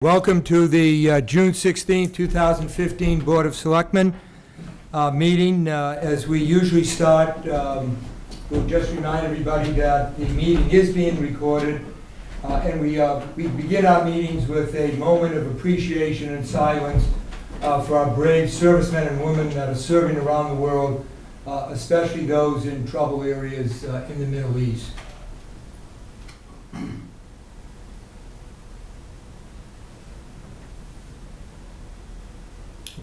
Welcome to the June 16, 2015 Board of Selectmen meeting. As we usually start, we'll just remind everybody that the meeting is being recorded, and we begin our meetings with a moment of appreciation and silence for our brave servicemen and women that are serving around the world, especially those in trouble areas in the Middle East.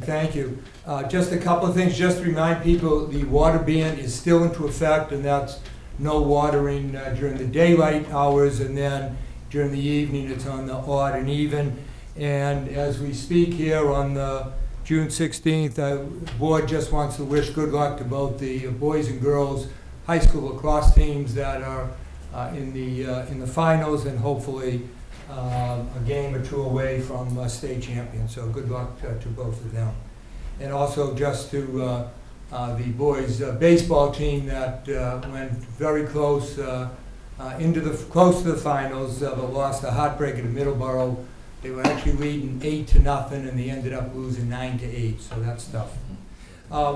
Thank you. Just a couple of things, just to remind people, the water ban is still into effect, and that's no watering during the daylight hours, and then during the evening it's on the odd and even. And as we speak here on the June 16th, the board just wants to wish good luck to both the boys and girls high school lacrosse teams that are in the finals, and hopefully a game or two away from state champions. So good luck to both of them. And also just to the boys baseball team that went very close close to the finals, but lost a heartbreaker to Middleborough. They were actually leading 8-0, and they ended up losing 9-8. So that's tough.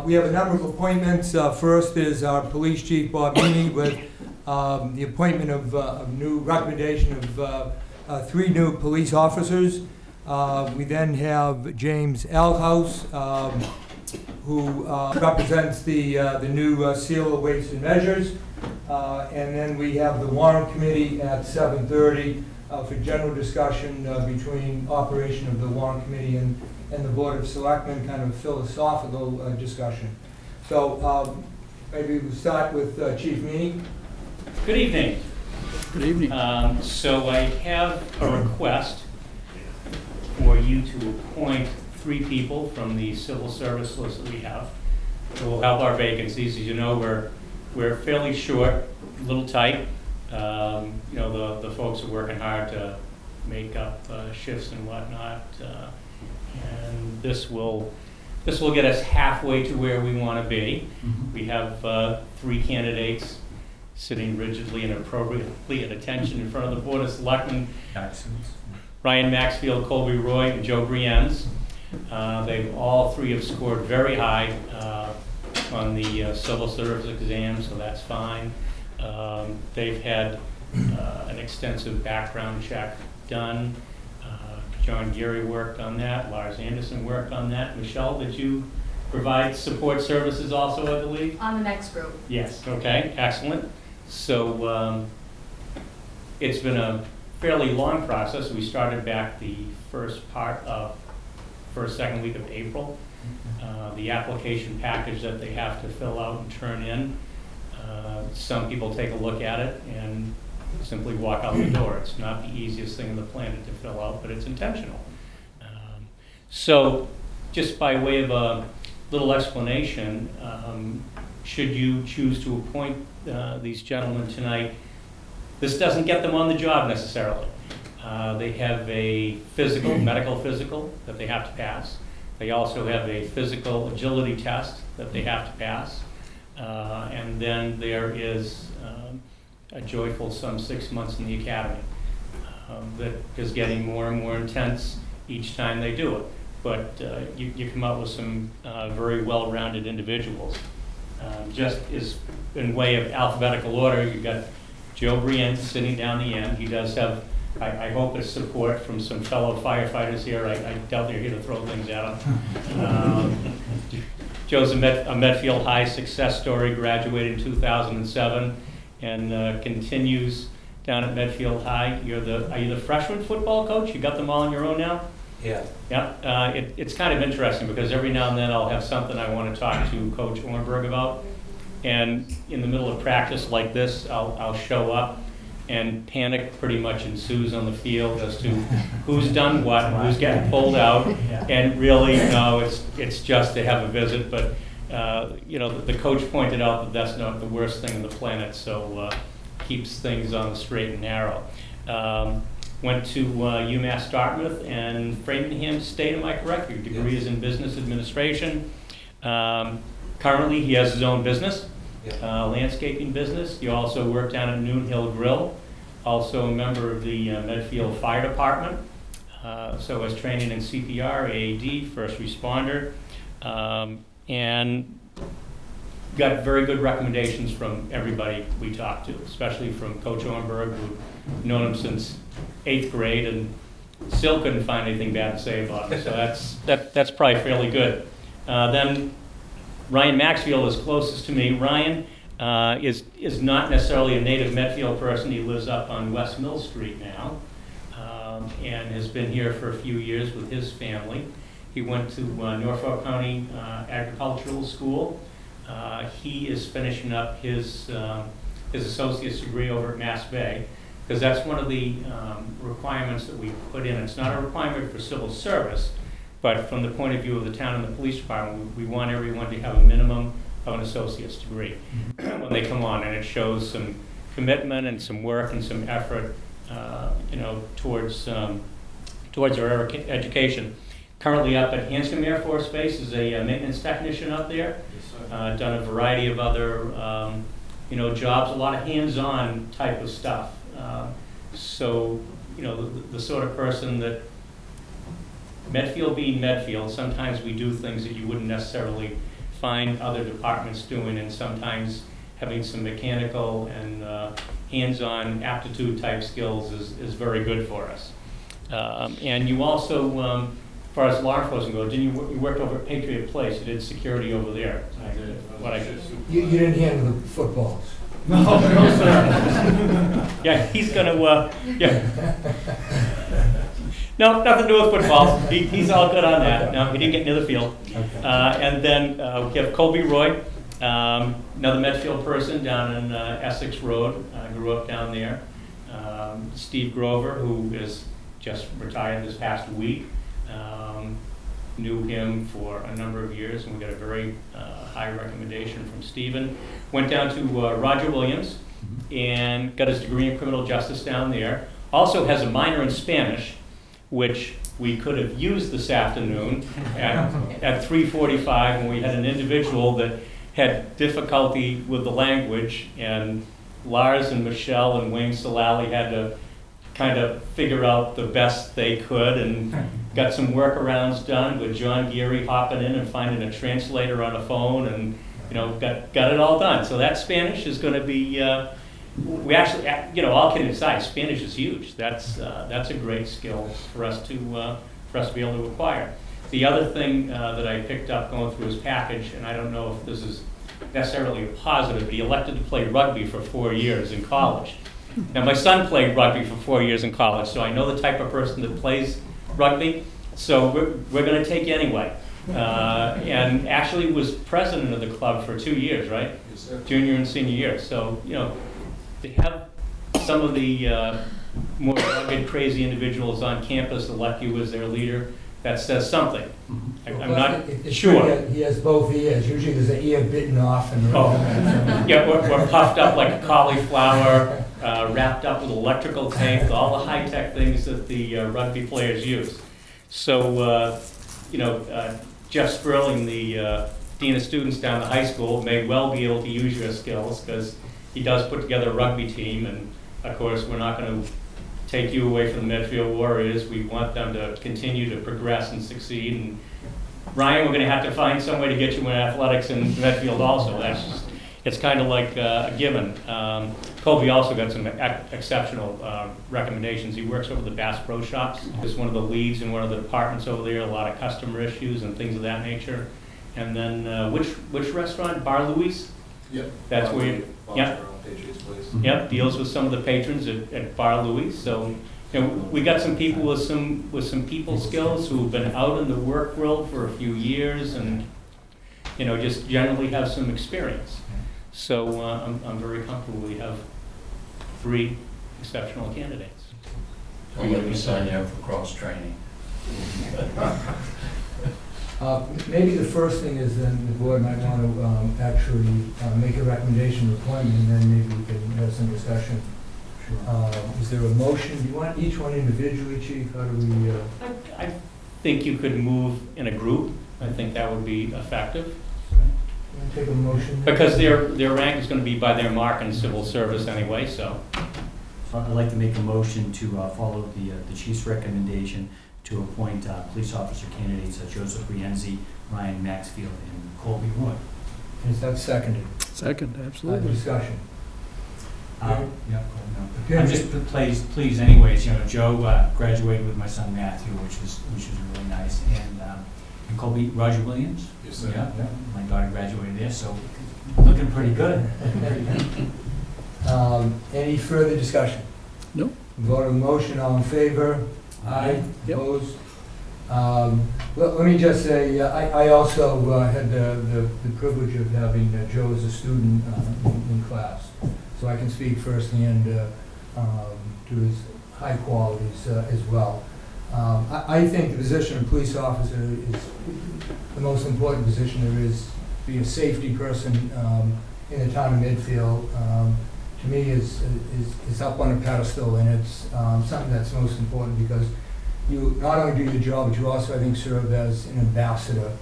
We have a number of appointments. First is our police chief Bob Meany with the appointment of a new recommendation of 3 new police officers. We then have James Alhouse, who represents the new seal of weights and measures. And then we have the warrant committee at 7:30 for general discussion between operation of the warrant committee and the Board of Selectmen, kind of philosophical discussion. So maybe we'll start with Chief Meany. Good evening. Good evening. So I have a request for you to appoint 3 people from the civil service list that we have who will help our vacancies. As you know, we're fairly short, a little tight. You know, the folks are working hard to make up shifts and whatnot, and this will get us halfway to where we want to be. Mm-hmm. We have 3 candidates sitting rigidly and appropriately at attention in front of the Board of Selectmen. Ryan Maxfield, Colby Roy, and Joe Brienz. They've all 3 have scored very high on the civil service exam, so that's fine. They've had an extensive background check done. John Geary worked on that. Lars Anderson worked on that. Michelle, did you provide support services also, I believe? On the next group. Yes, okay, excellent. So it's been a fairly long process. We started back the second week of April. The application package that they have to fill out and turn in, some people take a look at it and simply walk out the door. It's not the easiest thing on the planet to fill out, but it's intentional. So just by way of a little explanation, should you choose to appoint these gentlemen tonight, this doesn't get them on the job necessarily. They have a medical physical that they have to pass. They also have a physical agility test that they have to pass. And then there is a joyful some 6 months in the academy that is getting more and more intense each time they do it. But you come out with some very well-rounded individuals. Just as in way of alphabetical order, you've got Joe Brienz sitting down the end. He does have, I hope, a support from some fellow firefighters here. I doubt they're here to throw things at him. Joe's a Medfield High success story, graduated in 2007, and continues down at Medfield High. Are you the freshman football coach? You got them all on your own now? Yeah. Yeah. It's kind of interesting because every now and then I'll have something I want to talk to Coach Ornberg about. And in the middle of practice like this, I'll show up, and panic pretty much ensues on the field as to who's done what and who's getting pulled out. And really, no, it's just to have a visit. But you know, the coach pointed out that that's not the worst thing on the planet, so keeps things on the straight and narrow. Went to UMass Dartmouth and Framingham State. Am I correct? Your degree is in business administration. Currently, he has his own business, landscaping business. He also worked down at Noon Hill Grill, also a member of the Medfield Fire Department. So as training in CPR, AED, first responder, and got very good recommendations from everybody we talked to, especially from Coach Ornberg, who'd known him since 8th grade and still couldn't find anything bad to say about him. So that's probably fairly good. Then Ryan Maxfield is closest to me. Ryan is not necessarily a native Medfield person. He lives up on West Mill Street now, and has been here for a few years with his family. He went to Norfolk County Agricultural School. He is finishing up his associate's degree over at Mass Bay, because that's one of the requirements that we put in. It's not a requirement for civil service, but from the point of view of the town and the police department, we want everyone to have a minimum of an associate's degree when they come on, and it shows some commitment and some work and some effort, towards our education. Currently up at Hanscom Air Force Base as a maintenance technician up there. Done a variety of other, jobs, a lot of hands-on type of stuff. So, the sort of person that, Medfield being Medfield, sometimes we do things that you wouldn't necessarily find other departments doing, and sometimes having some mechanical and hands-on aptitude type skills is very good for us. And you also, as far as law enforcement goes, you worked over at Patriot Place. You did security over there. I did. You didn't handle the footballs? No, sir. Yeah, he's gonna, No, nothing to do with football. He's all good on that. No, he didn't get near the field. And then we have Colby Roy, another Medfield person down in Essex Road. Grew up down there. Steve Grover, who is just retired this past week. Knew him for a number of years, and we got a very high recommendation from Stephen. Went down to Roger Williams and got his degree in criminal justice down there. Also has a minor in Spanish, which we could have used this afternoon at 3:45 when we had an individual that had difficulty with the language, and Lars and Michelle and Wayne Solali had to kind of figure out the best they could, and got some workarounds done with John Geary hopping in and finding a translator on a phone, and got it all done. So that Spanish is going to be, we actually, all kidding aside, Spanish is huge. That's a great skill for us to be able to acquire. The other thing that I picked up going through his package, and I don't know if this is necessarily a positive, but he elected to play rugby for 4 years in college. Now, my son played rugby for 4 years in college, so I know the type of person that plays rugby, so we're going to take you anyway. And actually was president of the club for 2 years, right? Yes, sir. Junior and senior year. So, to have some of the more rugged, crazy individuals on campus elect you as their leader, that says something. I'm not sure. He has both ears. Usually there's an ear bitten off. And Yeah, we're puffed up like a cauliflower, wrapped up with electrical tape, all the high-tech things that the rugby players use. So, Jeff Sperling, the Dean of Students down the high school, may well be able to use your skills, because he does put together a rugby team, and of course we're not going to take you away from the Medfield Warriors. We want them to continue to progress and succeed. And Ryan, we're going to have to find some way to get you in athletics in Medfield also. It's kind of like a given. Colby also got some exceptional recommendations. He works over the Bass Pro Shops. He's one of the leads in one of the departments over there, a lot of customer issues and things of that nature. And then which restaurant? Bar Louie's? Yep. That's where you, yep. Patriots Place. Yep, deals with some of the patrons at Bar Louie's. So, we got some people with some people skills who've been out in the work world for a few years, and just generally have some experience. So I'm very comfortable we have 3 exceptional candidates. I'm going to sign you up for cross training. Maybe the first thing is then the board might want to actually make a recommendation of appointment, and then maybe we can have some discussion. Is there a motion? Do you want each one individually, Chief? How do we? I think you could move in a group. I think that would be effective. Take a motion. Because their rank is going to be by their mark in civil service anyway, so. I'd like to make a motion to follow the chief's recommendation to appoint police officer candidates Joseph Rienzi, Ryan Maxfield, and Colby Roy. Is that seconded? Second, absolutely. Discussion. Yeah, no. Okay. I'm just pleased anyways, Joe graduated with my son Matthew, which was really nice, and Colby, Roger Williams. Yes, sir. Yeah, my daughter graduated there, so looking pretty good. Any further discussion? No. Vote on the motion, all in favor? Aye. Yep. Opposed? Let me just say, I also had the privilege of having Joe as a student in class, so I can speak firsthand to his high qualities as well. I think the position of police officer is the most important position there is. Be a safety person in the town of Medfield. To me, is up on a pedestal, and it's something that's most important because you not only do your job, but you also, I think, serve as an ambassador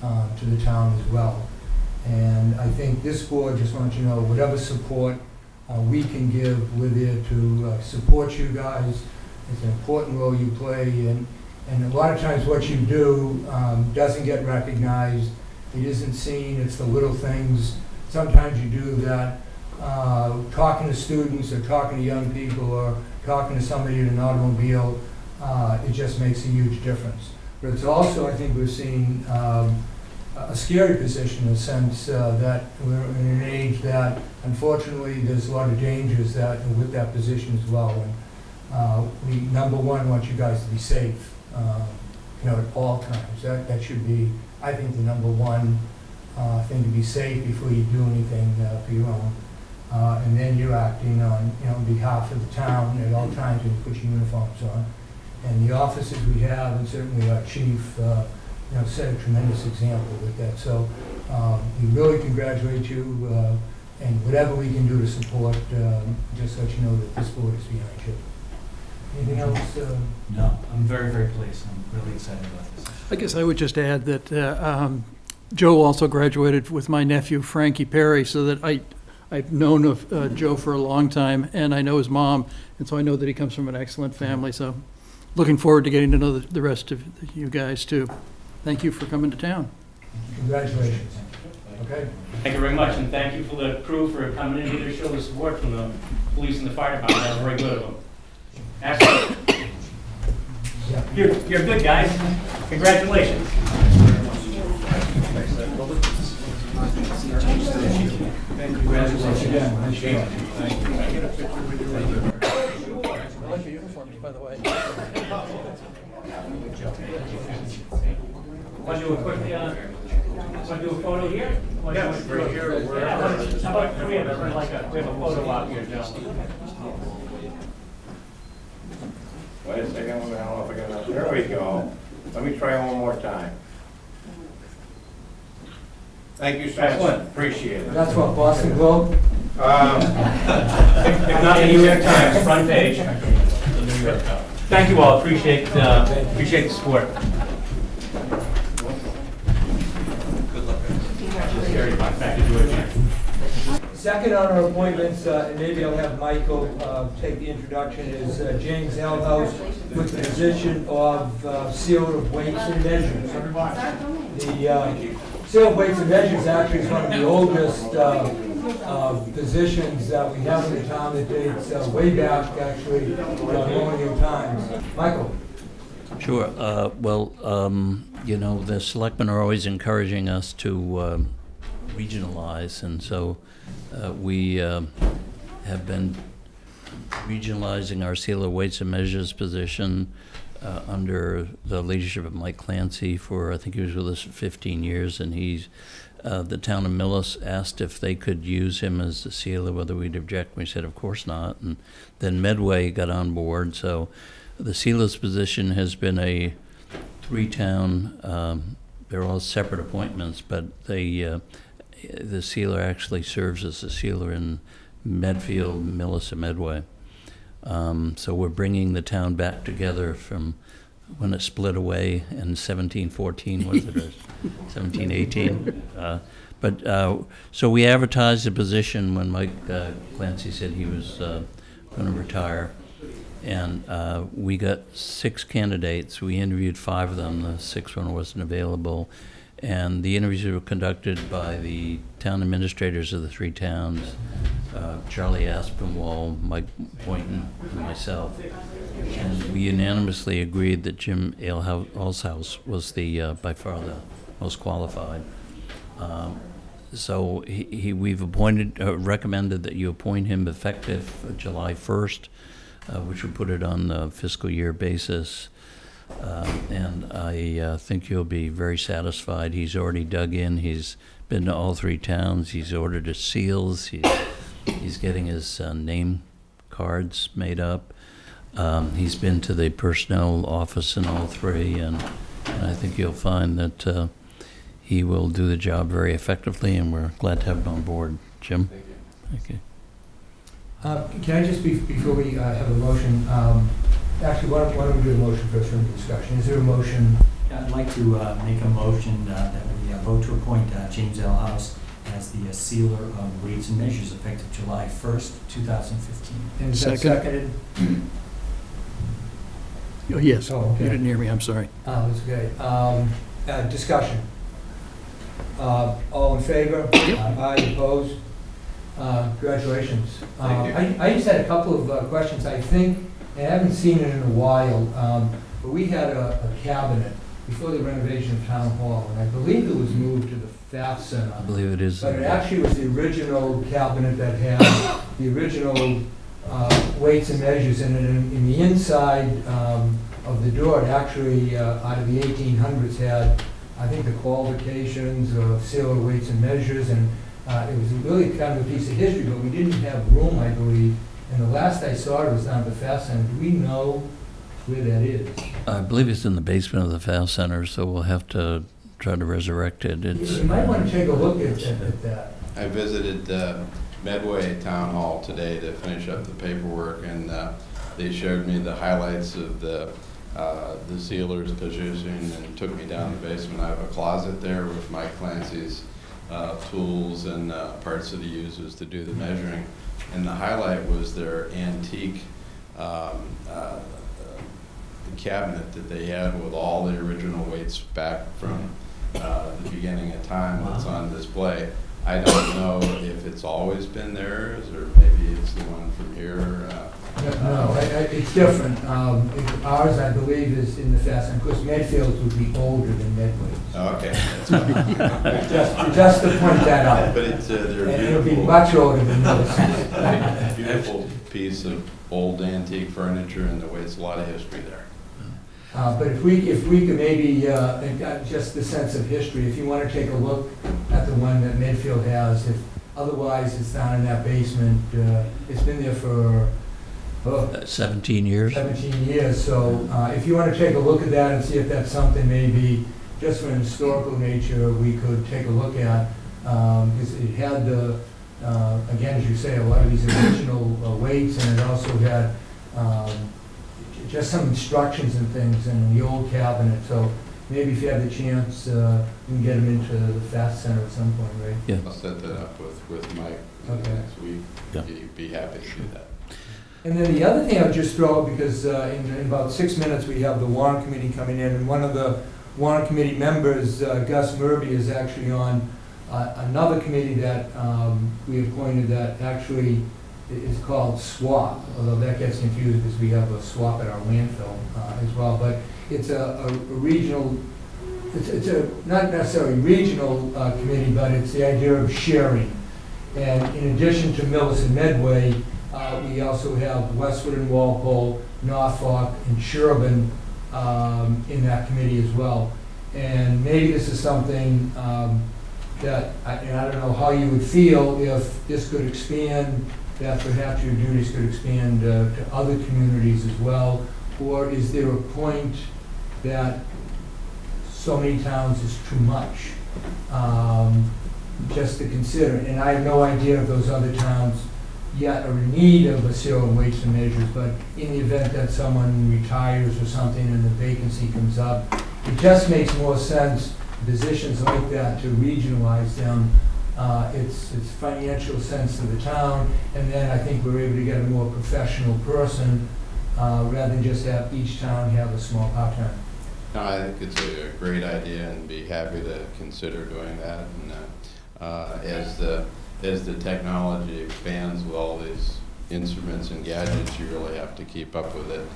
to the town as well. And I think this board just wants you to know whatever support we can give, we're there to support you guys. It's an important role you play, and a lot of times what you do doesn't get recognized. It isn't seen. It's the little things. Sometimes you do that. Talking to students or talking to young people or talking to somebody in an automobile, it just makes a huge difference. But it's also, I think we're seeing a scary position in the sense that we're in an age that unfortunately there's a lot of dangers that with that position as well. And we, number one, want you guys to be safe, at all times. That should be, I think, the number one thing, to be safe before you do anything for your own. And then you're acting on behalf of the town at all times when you put your uniforms on. And the officers we have, and certainly our chief, set a tremendous example with that. So we really congratulate you, and whatever we can do to support, just let you know that this board is behind you. Anything else? No, I'm very, very pleased. I'm really excited about this. I guess I would just add that Joe also graduated with my nephew Frankie Perry, so that I've known of Joe for a long time, and I know his mom, and so I know that he comes from an excellent family. So looking forward to getting to know the rest of you guys too. Thank you for coming to town. Congratulations. Okay. Thank you very much, and thank you for the crew for coming in here to show the support from the police and the fire department. That was very good of them. Excellent. Yeah. You're good, guys. Congratulations. Congratulations again. Nice job. I like your uniforms, by the way. Want to do a quick, want to do a photo here? Yeah, right here or wherever. Yeah, how about, we have a photo op here, Joe. Wait a second, I don't know if I got enough. There we go. Let me try one more time. Thank you so much. Excellent. Appreciate it. That's what, Boston Globe? Um, If not, the New York Times, front page. The New York Times. Thank you all, appreciate the support. Good luck. Just carry it back to you again. Second on our appointments, and maybe I'll have Michael take the introduction, is James Elhouse with the position of Sealer of Weights and Measures. The Sealer of Weights and Measures actually is one of the oldest positions that we have in the town that dates way back, actually, colonial times. Michael? Sure. The selectmen are always encouraging us to regionalize, and so we have been regionalizing our Sealer Weights and Measures position under the leadership of Mike Clancy for, I think he was with us for 15 years, and he's, the town of Millis asked if they could use him as the sealer, whether we'd object. We said, of course not. And then Medway got on board, so the sealer's position has been a three-town, they're all separate appointments, but the sealer actually serves as the sealer in Medfield, Millis, and Medway. So we're bringing the town back together from when it split away in 1714, was it, or 1718? So we advertised the position when Mike Clancy said he was going to retire. And we got 6 candidates. We interviewed 5 of them. The 6th one wasn't available. And the interviews were conducted by the town administrators of the 3 towns, Charlie Aspinwall, Mike Boynton, and myself. And we unanimously agreed that Jim Aleshouse was the by far the most qualified. So we've recommended that you appoint him effective July 1st, which would put it on the fiscal year basis. And I think you'll be very satisfied. He's already dug in. He's been to all 3 towns. He's ordered his seals. He's getting his name cards made up. He's been to the personnel office in all 3, and I think you'll find that he will do the job very effectively, and we're glad to have him on board. Jim? Thank you. Can I just, before we have a motion, actually, why don't we do the motion first from the discussion? Is there a motion? I'd like to make a motion that we vote to appoint James Aleshouse as the sealer of weights and measures effective July 1st, 2015. And is that Second. seconded? Oh, yes, Oh, okay. you didn't hear me, I'm sorry. That's okay. Discussion. All in favor? Aye, opposed? Congratulations. Thank you. I just had a couple of questions. I think, and I haven't seen it in a while, but we had a cabinet before the renovation of Town Hall, and I believe it was moved to the FAF Center. I believe it is. But it actually was the original cabinet that had the original weights and measures in it. And in the inside of the door, it actually, out of the 1800s, had, I think, the qualifications of sailor weights and measures, and it was really kind of a piece of history, but we didn't have room, I believe. And the last I saw it was down at the FAF Center. Do we know where that is? I believe it's in the basement of the FAF Center, so we'll have to try to resurrect it. You might want to take a look at that. I visited Medway Town Hall today to finish up the paperwork, and they showed me the highlights of the sealer's position and took me down the basement. I have a closet there with Mike Clancy's tools and parts that he uses to do the measuring. And the highlight was their antique cabinet that they had with all the original weights back from the beginning of time that's on display. I don't know if it's always been theirs, or maybe it's the one from here. No, it's different. Ours, I believe, is in the FAF Center. Of course, Medfield would be older than Medway. Okay, that's fine. Just to point that out. But it's they're And it'll be beautiful. much older than those. Beautiful piece of old antique furniture, and the way it's a lot of history there. But if we could maybe, just the sense of history, if you want to take a look at the one that Medfield has, if otherwise it's down in that basement, it's been there for 17 years. 17 years, so if you want to take a look at that and see if that's something maybe, just for an historical nature, we could take a look at, because it had the, again, as you say, a lot of these original weights, and it also had just some instructions and things in the old cabinet, so maybe if you have the chance, you can get them into the FAF Center at some point, right? Yeah. I'll set that up with Mike Okay. next week. Yeah. He'd be happy to do that. And then the other thing I'll just throw, because in about 6 minutes, we have the warrant committee coming in, and one of the warrant committee members, Gus Murby, is actually on another committee that we appointed that actually is called SWAP, although that gets confused because we have a SWAP at our landfill as well. But it's a regional, it's a not necessarily regional committee, but it's the idea of sharing. And in addition to Millis and Medway, we also have Westwood and Walpole, Norfolk, and Sherburne in that committee as well. And maybe this is something that, and I don't know how you would feel if this could expand, that perhaps your duties could expand to other communities as well, or is there a point that so many towns is too much just to consider? And I have no idea if those other towns yet are in need of a zero weights and measures, but in the event that someone retires or something and the vacancy comes up, it just makes more sense, positions like that, to regionalize them. It's financial sense to the town, and then I think we're able to get a more professional person rather than just have each town have a small part-time. No, I think it's a great idea and be happy to consider doing that. And as the technology expands with all these instruments and gadgets, you really have to keep up with it.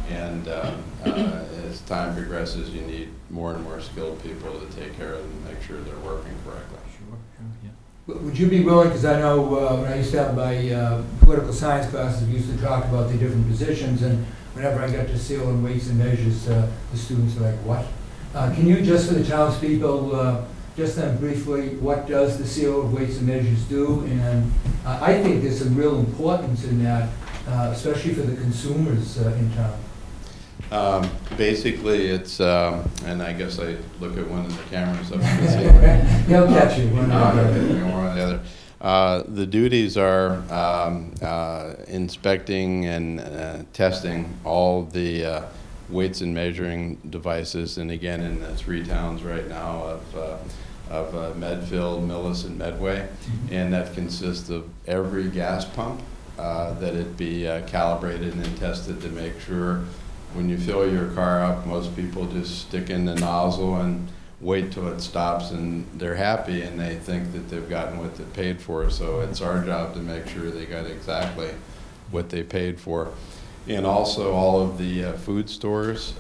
And as time progresses, you need more and more skilled people to take care of them and make sure they're working correctly. Sure, yeah. Would you be willing, because I know when I used to have my political science classes, we used to talk about the different positions, and whenever I got to seal and weights and measures, the students are like, what? Can you, just for the townspeople, just then briefly, what does the seal of weights and measures do? And I think there's some real importance in that, especially for the consumers in town. Basically, it's, and I guess I look at one of the cameras up in the ceiling. They'll catch you. One or the other. One or the other. The duties are inspecting and testing all the weights and measuring devices, and again, in the 3 towns right now of Medfield, Millis, and Medway, and that consists of every gas pump, that it be calibrated and tested to make sure when you fill your car up, most people just stick in the nozzle and wait till it stops, and they're happy and they think that they've gotten what they paid for. So it's our job to make sure they got exactly what they paid for. And also all of the food stores,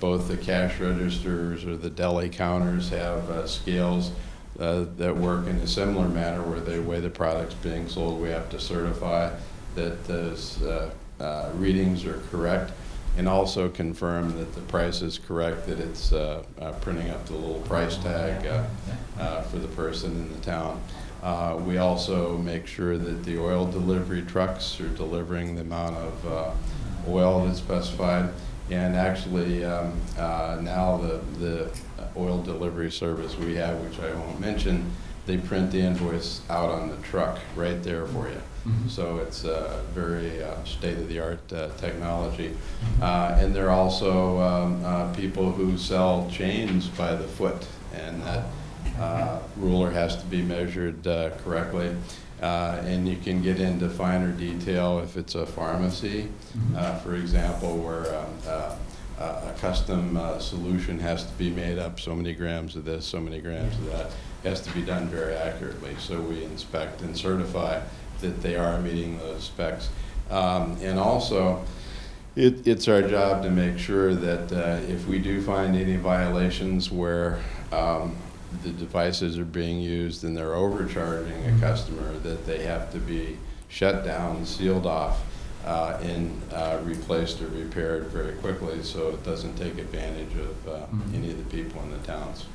both the cash registers or the deli counters have scales that work in a similar manner where they weigh the products being sold. We have to certify that those readings are correct, and also confirm that the price is correct, that it's printing up the little price tag for the person in the town. We also make sure that the oil delivery trucks are delivering the amount of oil that's specified. And actually, now the oil delivery service we have, which I won't mention, they print the invoice out on the truck right there for you. So it's very state-of-the-art technology. And there are also people who sell chains by the foot, and that ruler has to be measured correctly. And you can get into finer detail if it's a pharmacy, for example, where a custom solution has to be made up, so many grams of this, so many grams of that. It has to be done very accurately, so we inspect and certify that they are meeting those specs. And also, it's our job to make sure that if we do find any violations where the devices are being used and they're overcharging a customer, that they have to be shut down, sealed off, and replaced or repaired very quickly, so it doesn't take advantage of any of the people in the towns.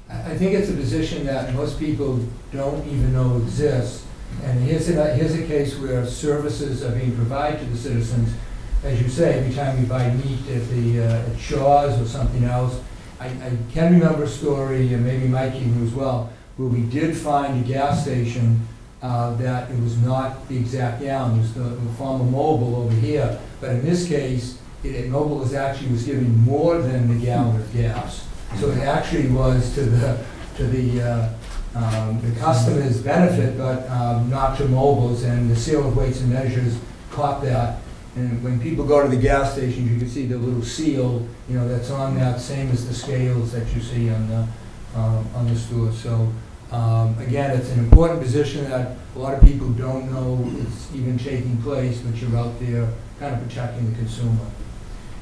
I think it's a position that most people don't even know exists. And here's a case where services are being provided to the citizens. As you say, every time you buy meat at Shaw's or something else. I can remember a story, and maybe Mike even as well, where we did find a gas station that it was not the exact gallon. It was the former Mobil over here. But in this case, Mobil was giving more than the gallon of gas. So it actually was to the customer's benefit, but not to Mobil's, and the seal of weights and measures caught that. And when people go to the gas stations, you can see the little seal, that's on that, same as the scales that you see on the store. So again, it's an important position that a lot of people don't know it's even taking place, but you're out there kind of protecting the consumer.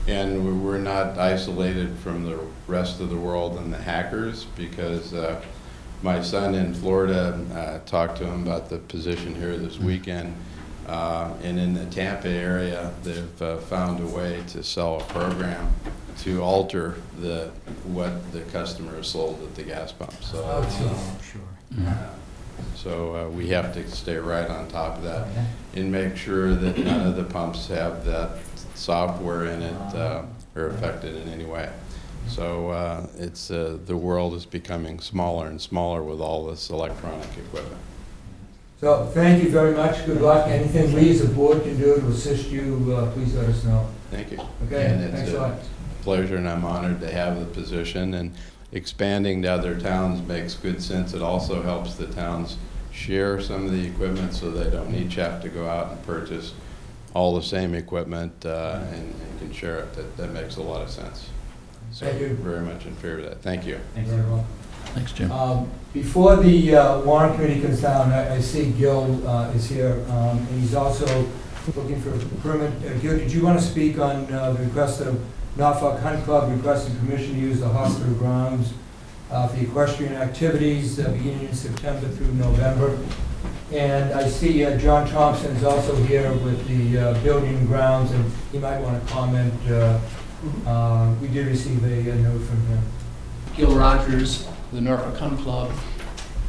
And we're not isolated from the rest of the world and the hackers, because my son in Florida talked to him about the position here this weekend, and in the Tampa area, they've found a way to sell a program to alter what the customer is sold at the gas pump. So, so we have to stay right on top of that and make sure that none of the pumps have that software in it or affected in any way. So it's the world is becoming smaller and smaller with all this electronic equipment. So thank you very much. Good luck. Anything we as a board can do to assist you, please let us know. Thank you. Okay, and thanks a lot. Pleasure, and I'm honored to have the position. And expanding to other towns makes good sense. It also helps the towns share some of the equipment, so they don't each have to go out and purchase all the same equipment and can share it. That makes a lot of sense. So Thank you. very much in favor of that. Thank you. Thanks. Very well. Thanks, Jim. Before the warrant committee comes down, I see Gil is here, and he's also looking for a permit. Gil, did you want to speak on the request of Norfolk Hunt Club requesting permission to use the hospital grounds for the equestrian activities beginning in September through November? And I see John Thompson is also here with the building and grounds, and he might want to comment. We did receive a note from him. Gil Rogers, the Norfolk Hunt Club,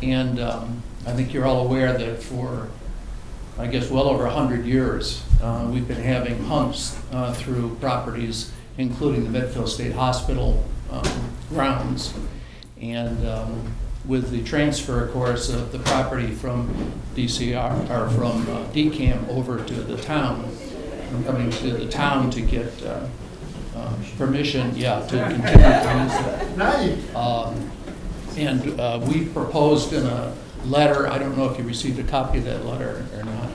and I think you're all aware that for, I guess, well over 100 years, we've been having hunts through properties, including the Medfield State Hospital grounds. And with the transfer, of course, of the property from DCR, or from DCAM over to the town, I'm coming to the town to get permission, to continue to use that. And we proposed in a letter, I don't know if you received a copy of that letter or not,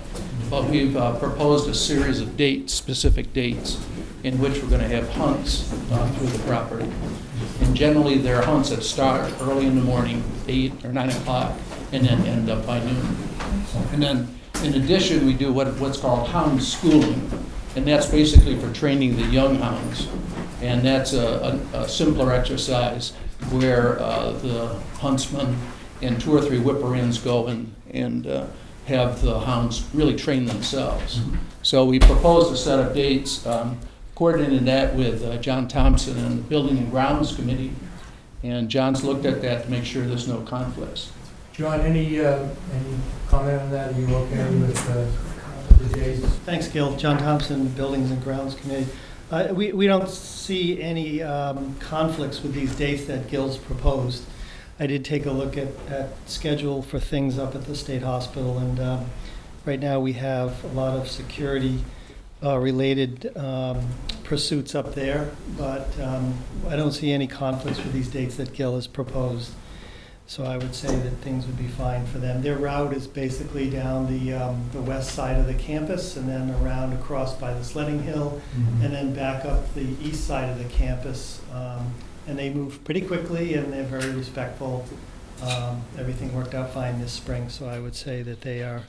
but we've proposed a series of dates, specific dates, in which we're going to have hunts through the property. And generally, there are hunts that start early in the morning, 8 or 9 o'clock, and then end up by noon. And then, in addition, we do what's called hound schooling, and that's basically for training the young hounds. And that's a simpler exercise where the huntsman and 2 or 3 whipper-ins go and have the hounds really train themselves. So we proposed a set of dates, coordinated that with John Thompson and the Building and Grounds Committee, and John's looked at that to make sure there's no conflicts. John, any comment on that? Are you okay with the dates? Thanks, Gil. John Thompson, Buildings and Grounds Committee. We don't see any conflicts with these dates that Gil's proposed. I did take a look at schedule for things up at the state hospital, and right now we have a lot of security related pursuits up there, but I don't see any conflicts with these dates that Gil has proposed. So I would say that things would be fine for them. Their route is basically down the west side of the campus and then around across by the sledding hill, and then back up the east side of the campus. And they move pretty quickly and they're very respectful. Everything worked out fine this spring, so I would say that they are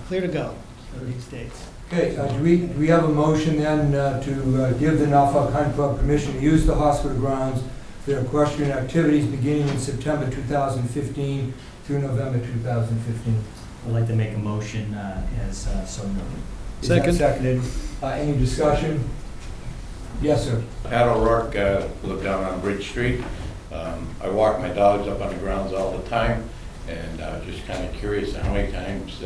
clear to go for these dates. Okay, do we have a motion then to give the Norfolk Hunt Club permission to use the hospital grounds for their equestrian activities beginning in September 2015 through November 2015? I'd like to make a motion as so noted. Is that seconded? Any discussion? Yes, sir. Pat O'Rourke, live down on Bridge Street. I walk my dogs up on the grounds all the time, and just kind of curious how many times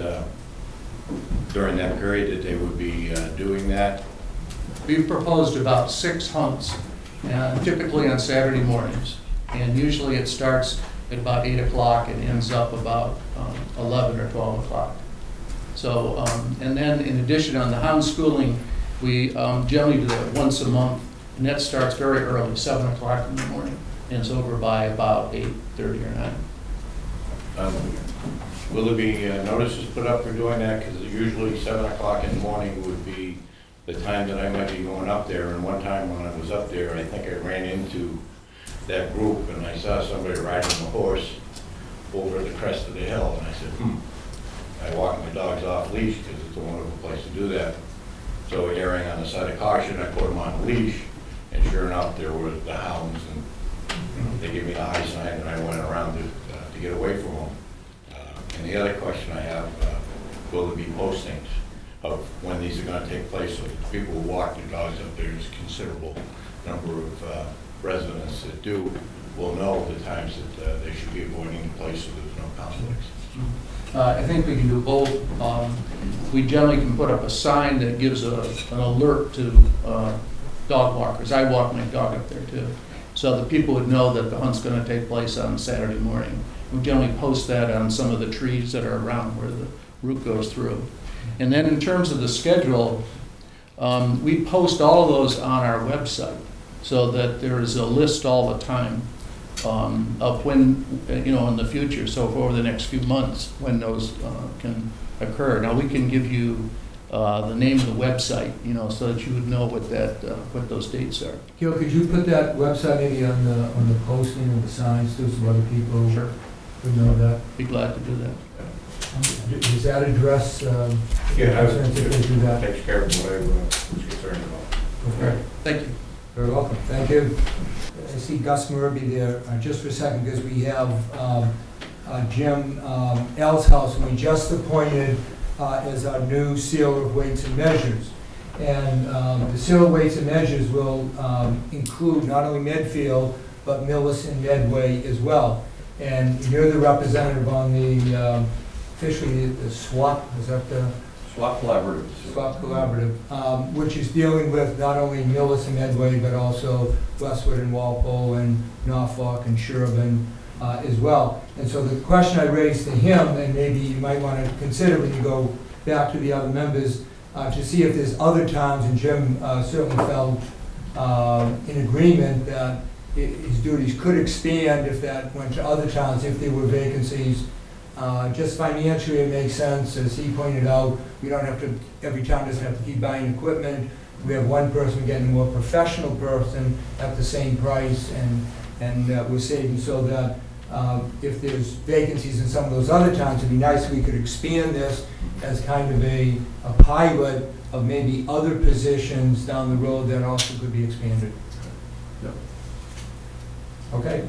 during that period that they would be doing that. We've proposed about 6 hunts, typically on Saturday mornings. And usually it starts at about 8 o'clock and ends up about 11 or 12 o'clock. So, and then in addition on the hound schooling, we generally do that once a month, and that starts very early, 7 o'clock in the morning, and it's over by about 8:30 or 9. Will there be notices put up for doing that? Because usually 7 o'clock in the morning would be the time that I might be going up there. And one time when I was up there, I think I ran into that group and I saw somebody riding a horse over the crest of the hill. And I said, I walk my dogs off leash because it's a wonderful place to do that. So erring on the side of caution, I put them on a leash, and sure enough, there were the hounds, and they gave me the high sign, and I went around to get away from them. And the other question I have, will there be postings of when these are going to take place, so that people who walk their dogs up there, there's a considerable number of residents that will know the times that they should be avoiding the place so there's no conflicts. I think we can do both. We generally can put up a sign that gives an alert to dog walkers. I walk my dog up there too. So the people would know that the hunt's going to take place on Saturday morning. We generally post that on some of the trees that are around where the route goes through. And then in terms of the schedule, we post all of those on our website so that there is a list all the time of when, in the future, so for over the next few months, when those can occur. Now, we can give you the name of the website, you know, so that you would know what what those dates are. Gil, could you put that website maybe on the posting of the signs too, so other people would know that? Be glad to do that. Does that address, Yeah, concerns if they do that? takes care of what I was concerned about. Okay. Thank you. Very welcome, thank you. I see Gus Murby there, just for a second, because we have Jim Elshouse, who we just appointed as our new sealer of weights and measures. And the sealer of weights and measures will include not only Medfield, but Millis and Medway as well. And you're the representative on the, officially, the SWAP, is that the? SWAP Collaborative. SWAP Collaborative, which is dealing with not only Millis and Medway, but also Westwood and Walpole and Norfolk and Sherburne as well. And so the question I raised to him, and maybe you might want to consider when you go back to the other members, to see if there's other towns, and Jim certainly felt in agreement that his duties could expand if that went to other towns, if there were vacancies. Just financially, it makes sense, as he pointed out, we don't have to, every town doesn't have to keep buying equipment. We have one person getting a more professional person at the same price, and we're saving so that if there's vacancies in some of those other towns, it'd be nice if we could expand this as kind of a pilot of maybe other positions down the road that also could be expanded. Yep. Okay,